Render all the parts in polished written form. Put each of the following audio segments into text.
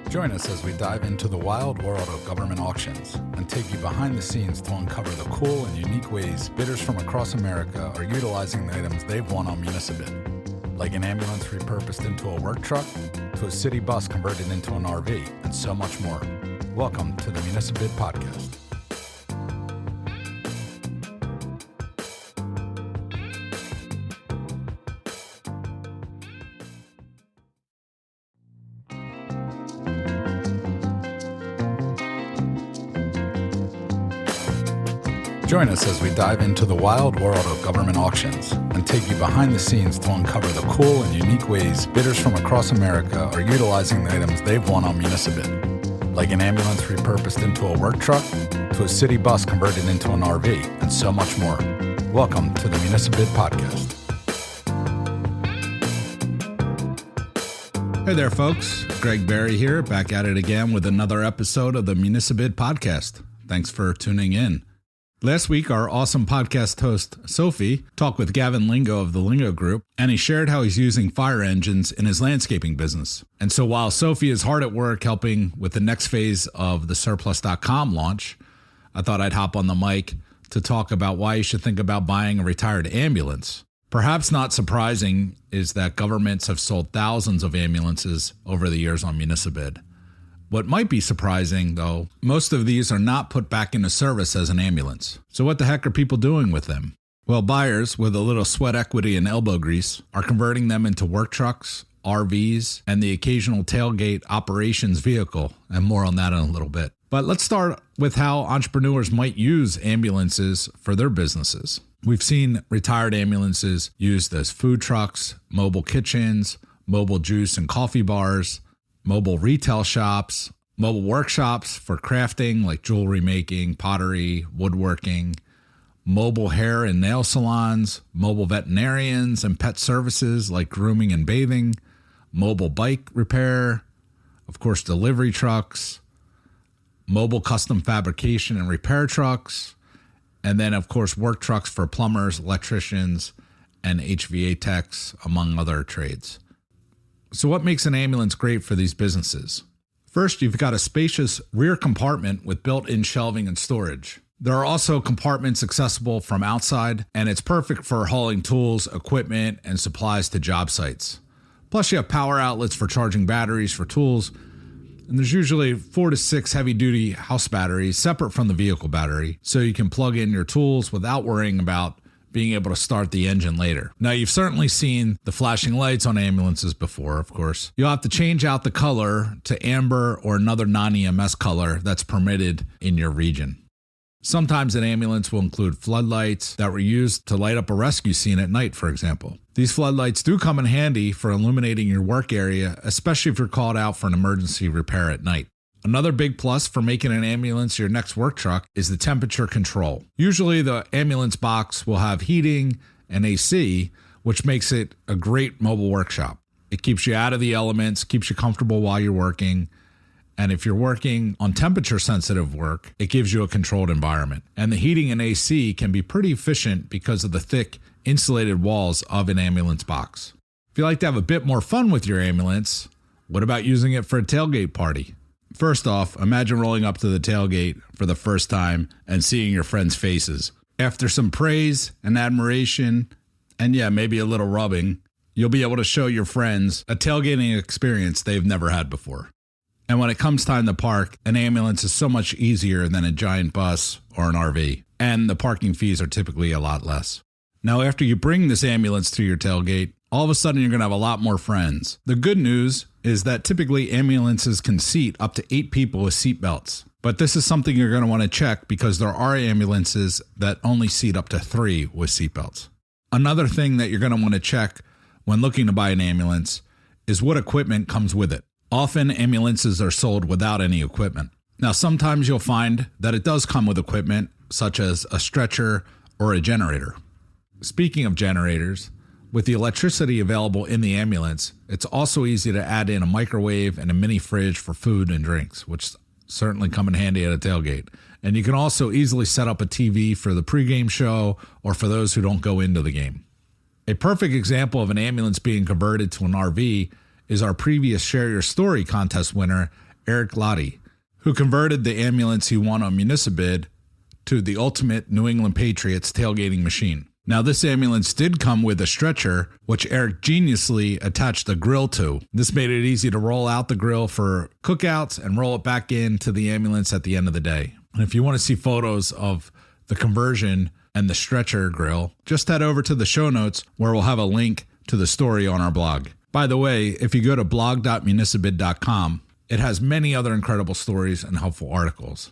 Join us as we dive into the wild world of government auctions and take you behind the scenes to uncover the cool and unique ways bidders from across America are utilizing the items they've won on Municibid, like an ambulance repurposed into a work truck, to a city bus converted into an RV, and so much more. Welcome to the Municibid Podcast. Join us as we dive into the wild world of government auctions and take you behind the scenes to uncover the cool and unique ways bidders from across America are utilizing the items they've won on Municibid, like an ambulance repurposed into a work truck, to a city bus converted into an RV, and so much more. Welcome to the Municibid Podcast. Hey there, folks. Greg Barry here, back at it again with another episode of the Municibid Podcast. Thanks for tuning in. Last week, our awesome podcast host, Sophie, talked with Gavin Lingo of the Lingo Group, and he shared how he's using fire engines in his landscaping business. And so while Sophie is hard at work helping with the next phase of the surplus.com launch, I thought I'd hop on the mic to talk about why you should think about buying a retired ambulance. Perhaps not surprising is that governments have sold thousands of ambulances over the years on Municibid. What might be surprising, though, most of these are not put back into service as an ambulance. So what the heck are people doing with them? Well, buyers with a little sweat equity and elbow grease are converting them into work trucks, RVs, and the occasional tailgate operations vehicle, and more on that in a little bit. But let's start with how entrepreneurs might use ambulances for their businesses. We've seen retired ambulances used as food trucks, mobile kitchens, mobile juice and coffee bars, mobile retail shops, mobile workshops for crafting like jewelry making, pottery, woodworking, mobile hair and nail salons, mobile veterinarians and pet services like grooming and bathing, mobile bike repair, of course, delivery trucks, mobile custom fabrication and repair trucks, and then, of course, work trucks for plumbers, electricians, and HVAC techs, among other trades. So what makes an ambulance great for these businesses? First, you've got a spacious rear compartment with built-in shelving and storage. There are also compartments accessible from outside, and it's perfect for hauling tools, equipment, and supplies to job sites. Plus, you have power outlets for charging batteries for tools, and there's usually 4 to 6 heavy-duty house batteries separate from the vehicle battery, so you can plug in your tools without worrying about being able to start the engine later. Now, you've certainly seen the flashing lights on ambulances before, of course. You'll have to change out the color to amber or another non-EMS color that's permitted in your region. Sometimes an ambulance will include floodlights that were used to light up a rescue scene at night, for example. These floodlights do come in handy for illuminating your work area, especially if you're called out for an emergency repair at night. Another big plus for making an ambulance your next work truck is the temperature control. Usually the ambulance box will have heating and AC, which makes it a great mobile workshop. It keeps you out of the elements, keeps you comfortable while you're working. And if you're working on temperature sensitive work, it gives you a controlled environment. And the heating and AC can be pretty efficient because of the thick insulated walls of an ambulance box. If you like to have a bit more fun with your ambulance, what about using it for a tailgate party? First off, imagine rolling up to the tailgate for the first time and seeing your friends' faces. After some praise and admiration, and maybe a little rubbing, you'll be able to show your friends a tailgating experience they've never had before. And when it comes time to park, an ambulance is so much easier than a giant bus or an RV, and the parking fees are typically a lot less. Now, after you bring this ambulance to your tailgate, all of a sudden you're going to have a lot more friends. The good news is that typically ambulances can seat up to 8 people with seat belts. But this is something you're going to want to check because there are ambulances that only seat up to 3 with seat belts. Another thing that you're going to want to check when looking to buy an ambulance is what equipment comes with it. Often ambulances are sold without any equipment. Now, sometimes you'll find that it does come with equipment, such as a stretcher or a generator. Speaking of generators, with the electricity available in the ambulance, it's also easy to add in a microwave and a mini fridge for food and drinks, which certainly come in handy at a tailgate. And you can also easily set up a TV for the pregame show or for those who don't go into the game. A perfect example of an ambulance being converted to an RV is our previous Share Your Story contest winner, Eric Lottie, who converted the ambulance he won on Municipid to the ultimate New England Patriots tailgating machine. Now, this ambulance did come with a stretcher, which Eric geniusly attached a grill to. This made it easy to roll out the grill for cookouts and roll it back into the ambulance at the end of the day. And if you want to see photos of the conversion and the stretcher grill, just head over to the show notes where we'll have a link to the story on our blog. By the way, if you go to blog.municipid.com, it has many other incredible stories and helpful articles.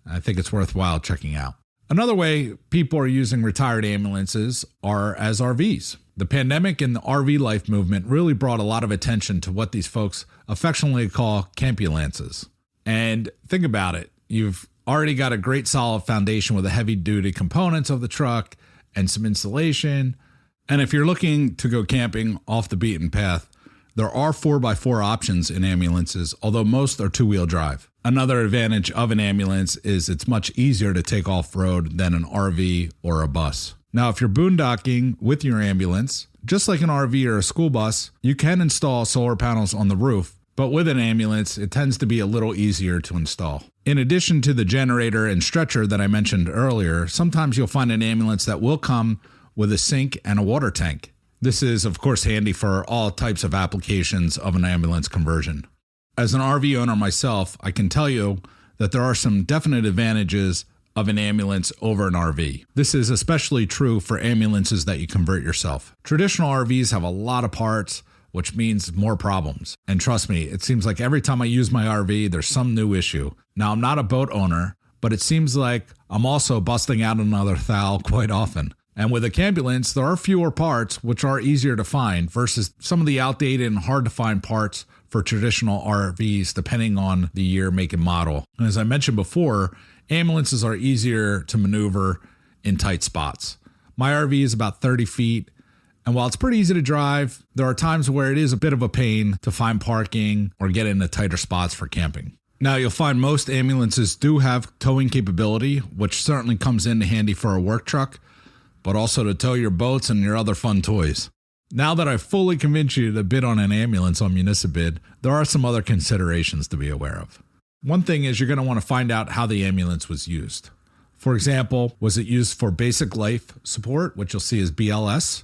I think it's worthwhile checking out. Another way people are using retired ambulances are as RVs. The pandemic and the RV life movement really brought a lot of attention to what these folks affectionately call campulances. And think about it. You've already got a great solid foundation with the heavy-duty components of the truck and some insulation. And if you're looking to go camping off the beaten path, there are 4x4 options in ambulances, although most are two-wheel drive. Another advantage of an ambulance is it's much easier to take off-road than an RV or a bus. Now, if you're boondocking with your ambulance, just like an RV or a school bus, you can install solar panels on the roof, but with an ambulance, it tends to be a little easier to install. In addition to the generator and stretcher that I mentioned earlier, sometimes you'll find an ambulance that will come with a sink and a water tank. This is, of course, handy for all types of applications of an ambulance conversion. As an RV owner myself, I can tell you that there are some definite advantages of an ambulance over an RV. This is especially true for ambulances that you convert yourself. Traditional RVs have a lot of parts, which means more problems. And trust me, it seems like every time I use my RV, there's some new issue. Now, I'm not a boat owner, but it seems like I'm also busting out another thal quite often. And with a campulance, there are fewer parts, which are easier to find versus some of the outdated and hard to find parts for traditional RVs, depending on the year, make, and model. And as I mentioned before, ambulances are easier to maneuver in tight spots. My RV is about 30 feet, and while it's pretty easy to drive, there are times where it is a bit of a pain to find parking or get into tighter spots for camping. Now, you'll find most ambulances do have towing capability, which certainly comes in handy for a work truck, but also to tow your boats and your other fun toys. Now that I've fully convinced you to bid on an ambulance on Municipid, there are some other considerations to be aware of. One thing is you're going to want to find out how the ambulance was used. For example, was it used for basic life support, which you'll see as BLS,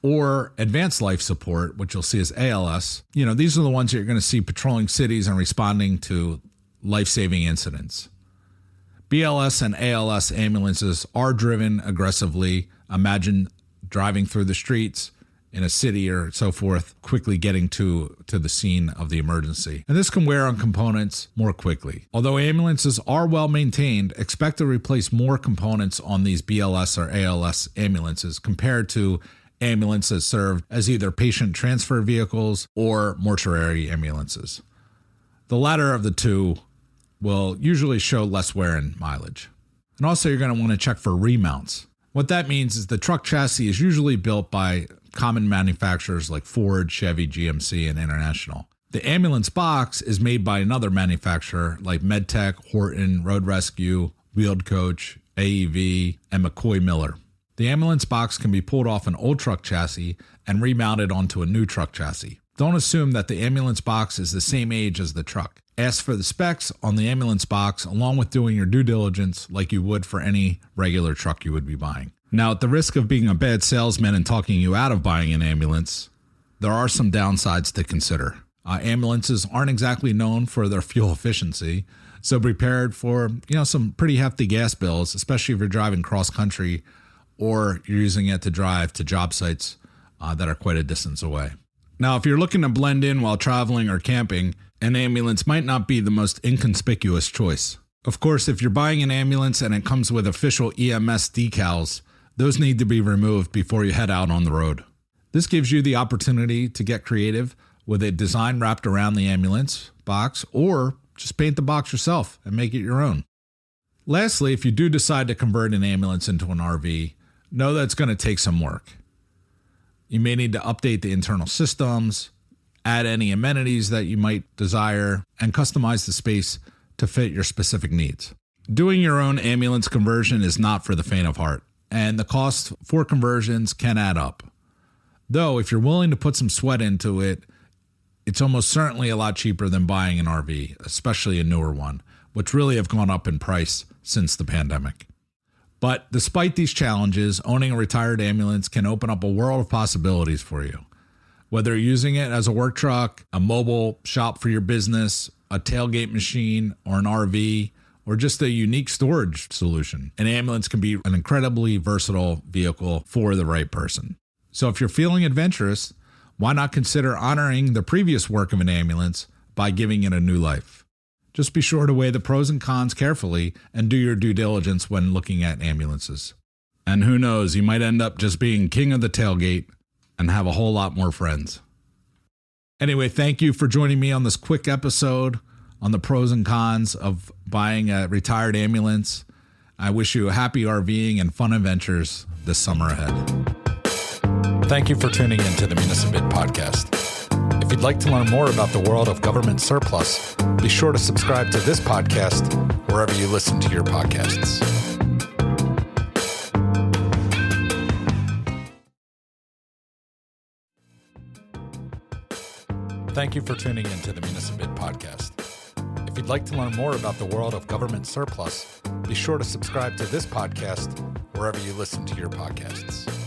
or advanced life support, which you'll see as ALS? These are the ones that you're going to see patrolling cities and responding to life-saving incidents. BLS and ALS ambulances are driven aggressively. Imagine driving through the streets in a city or so forth, quickly getting to the scene of the emergency. And this can wear on components more quickly. Although ambulances are well maintained, expect to replace more components on these BLS or ALS ambulances compared to ambulances served as either patient transfer vehicles or mortuary ambulances. The latter of the two will usually show less wear and mileage. And also you're going to want to check for remounts. What that means is the truck chassis is usually built by common manufacturers like Ford, Chevy, GMC, and International. The ambulance box is made by another manufacturer like Medtech, Horton, Road Rescue, Wheeled Coach, AEV, and McCoy Miller. The ambulance box can be pulled off an old truck chassis and remounted onto a new truck chassis. Don't assume that the ambulance box is the same age as the truck. Ask for the specs on the ambulance box along with doing your due diligence like you would for any regular truck you would be buying. Now, at the risk of being a bad salesman and talking you out of buying an ambulance, there are some downsides to consider. Ambulances aren't exactly known for their fuel efficiency, so be prepared for some pretty hefty gas bills, especially if you're driving cross country or you're using it to drive to job sites that are quite a distance away. Now, if you're looking to blend in while traveling or camping, an ambulance might not be the most inconspicuous choice. Of course, if you're buying an ambulance and it comes with official EMS decals, those need to be removed before you head out on the road. This gives you the opportunity to get creative with a design wrapped around the ambulance box, or just paint the box yourself and make it your own. Lastly, if you do decide to convert an ambulance into an RV, know that it's going to take some work. You may need to update the internal systems, add any amenities that you might desire, and customize the space to fit your specific needs. Doing your own ambulance conversion is not for the faint of heart, and the cost for conversions can add up. Though, if you're willing to put some sweat into it, it's almost certainly a lot cheaper than buying an RV, especially a newer one, which really have gone up in price since the pandemic. But despite these challenges, owning a retired ambulance can open up a world of possibilities for you. Whether you're using it as a work truck, a mobile shop for your business, a tailgate machine, or an RV, or just a unique storage solution, an ambulance can be an incredibly versatile vehicle for the right person. So if you're feeling adventurous, why not consider honoring the previous work of an ambulance by giving it a new life? Just be sure to weigh the pros and cons carefully and do your due diligence when looking at ambulances. And who knows, you might end up just being king of the tailgate and have a whole lot more friends. Anyway, thank you for joining me on this quick episode on the pros and cons of buying a retired ambulance. I wish you a happy RVing and fun adventures this summer ahead. Thank you for tuning in to the Municibid podcast. If you'd like to learn more about the world of government surplus, be sure to subscribe to this podcast wherever you listen to your podcasts. Thank you for tuning in to the Municibid podcast. If you'd like to learn more about the world of government surplus, be sure to subscribe to this podcast wherever you listen to your podcasts.